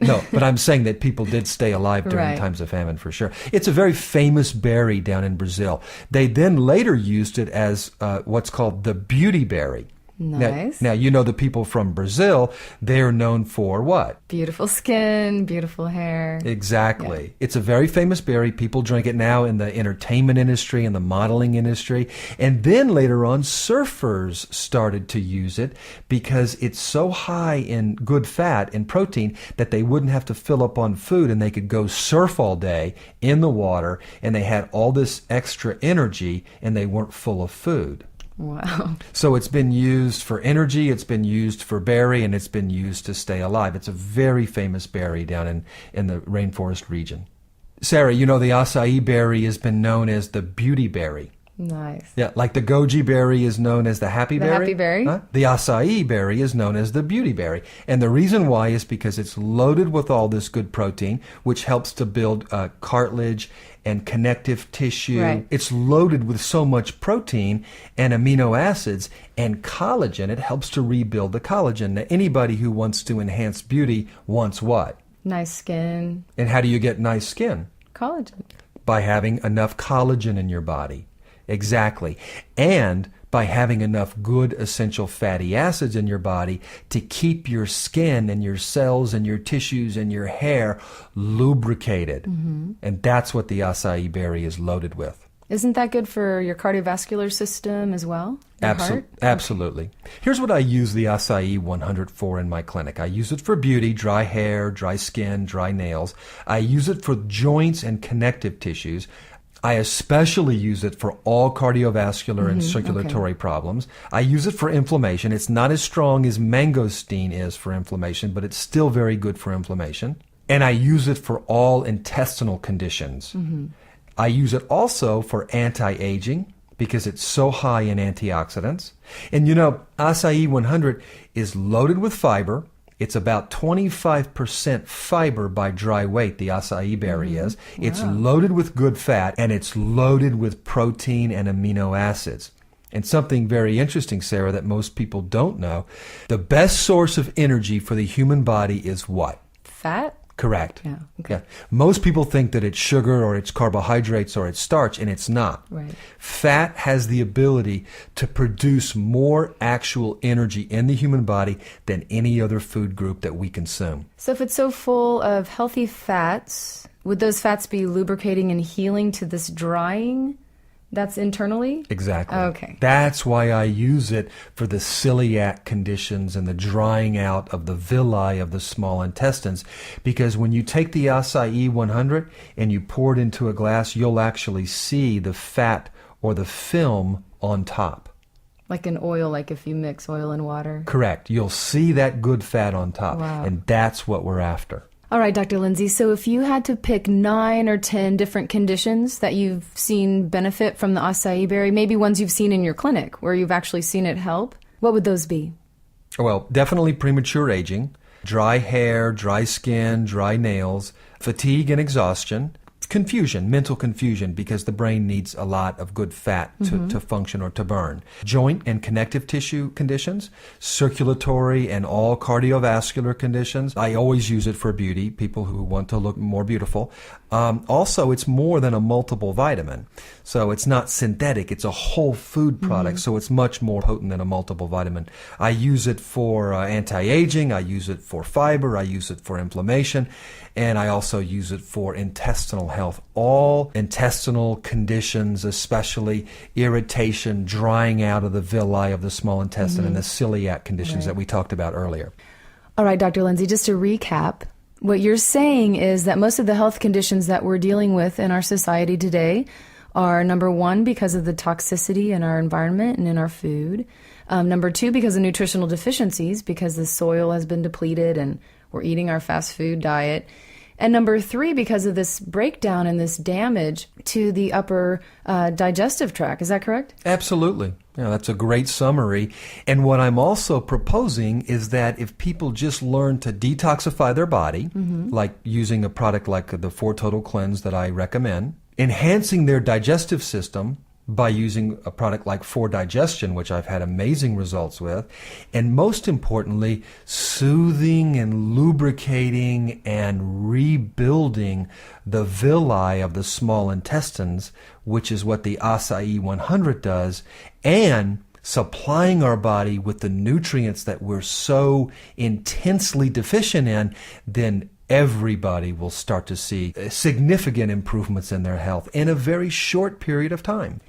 No, but I'm saying that people did stay alive during times of famine for sure. It's a very famous berry down in Brazil. They then later used it as what's called the beauty berry. Nice. Now, you know the people from Brazil, they're known for what? Beautiful skin, beautiful hair. Exactly. Yeah. It's a very famous berry. People drink it now in the entertainment industry and the modeling industry. And then later on, surfers started to use it because it's so high in good fat and protein that they wouldn't have to fill up on food and they could go surf all day in the water and they had all this extra energy and they weren't full of food. Wow. So it's been used for energy, it's been used for berry, and it's been used to stay alive. It's a very famous berry down in the rainforest region. Sarah, you know the acai berry has been known as the beauty berry. Nice. Yeah, like the goji berry is known as the happy berry. The happy berry. The acai berry is known as the beauty berry. And the reason why is because it's loaded with all this good protein, which helps to build cartilage and connective tissue. Right. It's loaded with so much protein and amino acids and collagen. It helps to rebuild the collagen. Now, anybody who wants to enhance beauty wants what? Nice skin. And how do you get nice skin? Collagen. By having enough collagen in your body. Exactly. And by having enough good essential fatty acids in your body to keep your skin and your cells and your tissues and your hair lubricated. Mm-hmm. And that's what the acai berry is loaded with. Isn't that good for your cardiovascular system as well? Your heart? Absolutely. Here's what I use the acai 100 for in my clinic. I use it for beauty, dry hair, dry skin, dry nails. I use it for joints and connective tissues. I especially use it for all cardiovascular and circulatory problems. I use it for inflammation. It's not as strong as mangosteen is for inflammation, but it's still very good for inflammation. And I use it for all intestinal conditions. Mm-hmm. I use it also for anti-aging because it's so high in antioxidants. And you know, acai 100 is loaded with fiber. It's about 25% fiber by dry weight, the acai berry is. Wow. It's loaded with good fat, and it's loaded with protein and amino acids. And something very interesting, Sarah, that most people don't know, the best source of energy for the human body is what? Fat? Correct. Yeah. Okay. Yeah. Most people think that it's sugar or it's carbohydrates or it's starch, and it's not. Right. Fat has the ability to produce more actual energy in the human body than any other food group that we consume. So if it's so full of healthy fats, would those fats be lubricating and healing to this drying that's internally? Exactly. Okay. That's why I use it for the celiac conditions and the drying out of the villi of the small intestines. Because when you take the acai 100 and you pour it into a glass, you'll actually see the fat or the film on top. Like an oil, like if you mix oil and water? Correct. You'll see that good fat on top. Wow. And that's what we're after. All right, Dr. Lindsay, so if you had to pick 9 or 10 different conditions that you've seen benefit from the acai berry, maybe ones you've seen in your clinic where you've actually seen it help, what would those be? Well, definitely premature aging, dry hair, dry skin, dry nails, fatigue and exhaustion, confusion, mental confusion, because the brain needs a lot of good fat to function or to burn. Joint and connective tissue conditions, circulatory and all cardiovascular conditions. I always use it for beauty, people who want to look more beautiful. Also, it's more than a multiple vitamin. So it's not synthetic, it's a whole food product, so it's much more potent than a multiple vitamin. I use it for anti-aging, I use it for fiber, I use it for inflammation, and I also use it for intestinal health. All intestinal conditions, especially irritation, drying out of the villi of the small intestine, and the celiac conditions that we talked about earlier. All right, Dr. Lindsay, just to recap, what you're saying is that most of the health conditions that we're dealing with in our society today are, number 1, because of the toxicity in our environment and in our food. Number 2, because of nutritional deficiencies, because the soil has been depleted and we're eating our fast food diet. And number 3, because of this breakdown and this damage to the upper digestive tract. Is that correct? Absolutely. Yeah, that's a great summary. And what I'm also proposing is that if people just learn to detoxify their body, like using a product like the 4 Total Cleanse that I recommend, enhancing their digestive system by using a product like Digestion, which I've had amazing results with, and most importantly, soothing and lubricating and rebuilding the villi of the small intestines, which is what the ACAI 100 does, and supplying our body with the nutrients that we're so intensely deficient in, then everybody will start to see significant improvements in their health in a very short period of time.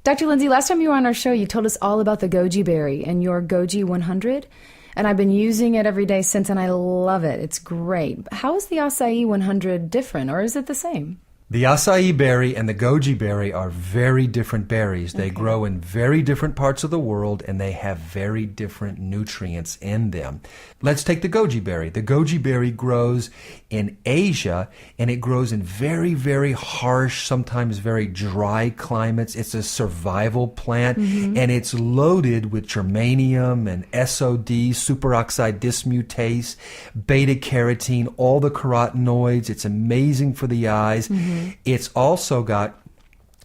Dr. Lindsay, last time you were on our show, you told us all about the goji berry and your goji 100, and I've been using it every day since, and I love it. It's great. How is the acai 100 different, or is it the same? The acai berry and the goji berry are very different berries. They grow in very different parts of the world, and they have very different nutrients in them. Let's take the goji berry. The goji berry grows in Asia, and it grows in very, very harsh, sometimes very dry climates. It's a survival plant, and it's loaded with germanium and SOD, superoxide dismutase, beta-carotene, all the carotenoids. It's amazing for the eyes. It's also got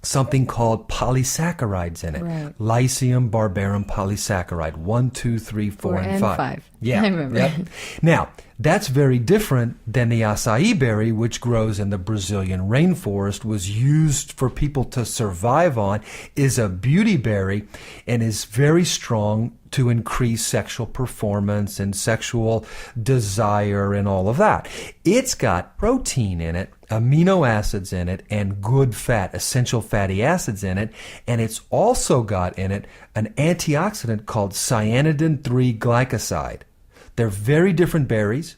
something called polysaccharides in it. Right. Lycium barbarum polysaccharide, 1, 2, 3, 4, and 5. Yeah, I remember. Yep. Now, that's very different than the acai berry, which grows in the Brazilian rainforest, was used for people to survive on, is a beauty berry, and is very strong to increase sexual performance and sexual desire and all of that. It's got protein in it, amino acids in it, and good fat, essential fatty acids in it, and it's also got in it an antioxidant called cyanidin-3 glycoside. They're very different berries.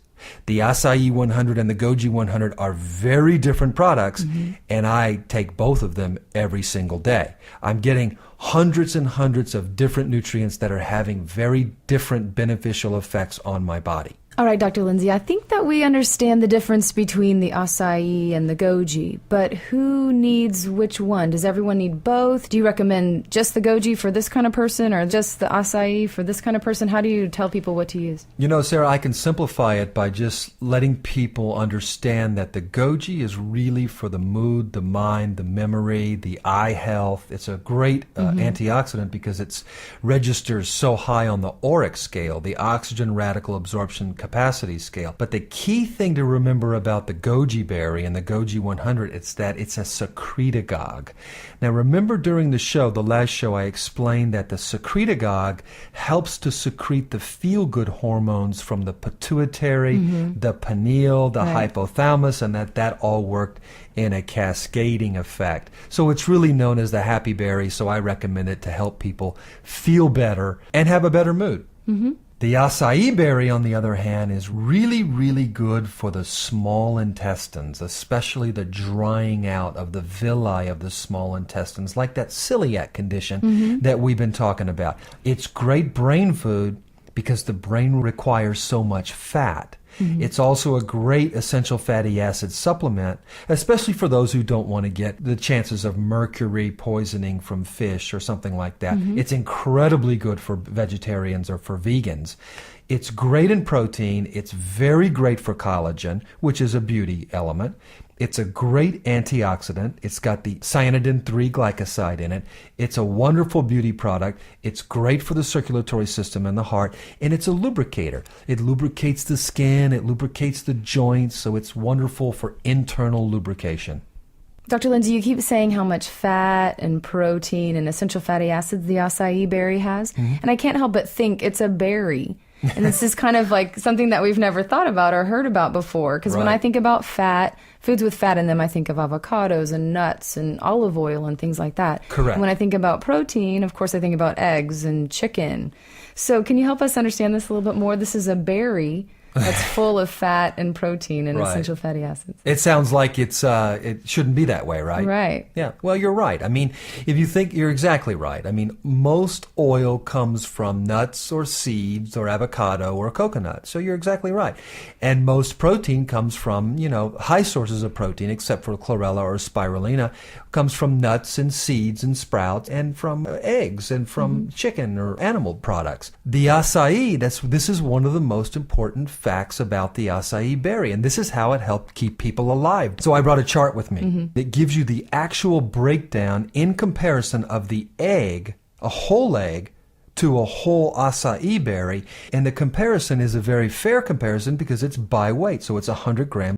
The acai 100 and the goji 100 are very different products, and I take both of them every single day. I'm getting hundreds and hundreds of different nutrients that are having very different beneficial effects on my body. All right, Dr. Lindsay, I think that we understand the difference between the acai and the goji, but who needs which one? Does everyone need both? Do you recommend just the goji for this kind of person or just the acai for this kind of person? How do you tell people what to use? You know, Sarah, I can simplify it by just letting people understand that the goji is really for the mood, the mind, the memory, the eye health. It's a great antioxidant because it registers so high on the ORAC scale, the oxygen radical absorption capacity scale. But the key thing to remember about the goji berry and the goji 100 is that it's a secretagogue. Now remember during the show, the last show, I explained that the secretagogue helps to secrete the feel-good hormones from the pituitary, the pineal, the hypothalamus, and that all worked in a cascading effect. So it's really known as the happy berry, so I recommend it to help people feel better and have a better mood. The acai berry, on the other hand, is really, really good for the small intestines, especially the drying out of the villi of the small intestines, like that celiac condition that we've been talking about. It's great brain food because the brain requires so much fat. It's also a great essential fatty acid supplement, especially for those who don't want to get the chances of mercury poisoning from fish or something like that. It's incredibly good for vegetarians or for vegans. It's great in protein. It's very great for collagen, which is a beauty element. It's a great antioxidant. It's got the cyanidin-3 glycoside in it. It's a wonderful beauty product. It's great for the circulatory system and the heart, and it's a lubricator. It lubricates the skin. It lubricates the joints, so it's wonderful for internal lubrication. Dr. Lindsay, you keep saying how much fat and protein and essential fatty acids the acai berry has, and I can't help but think it's a berry. And this is kind of like something that we've never thought about or heard about before. Because when I think about fat, foods with fat in them, I think of avocados and nuts and olive oil and things like that. Correct. And when I think about protein, of course, I think about eggs and chicken. So can you help us understand this a little bit more? This is a berry that's full of fat and protein and essential fatty acids. It sounds like it shouldn't be that way, right? Right. Yeah. Well, you're right. I mean, if you think, you're exactly right. I mean, most oil comes from nuts or seeds or avocado or coconut. So you're exactly right. And most protein comes from, high sources of protein, except for chlorella or spirulina, comes from nuts and seeds and sprouts and from eggs and from chicken or animal products. The acai, this is one of the most important facts about the acai berry, and this is how it helped keep people alive. So I brought a chart with me that gives you the actual breakdown in comparison of the egg, a whole egg, to a whole acai berry, and the comparison is a very fair comparison because it's by weight, so it's 100 grams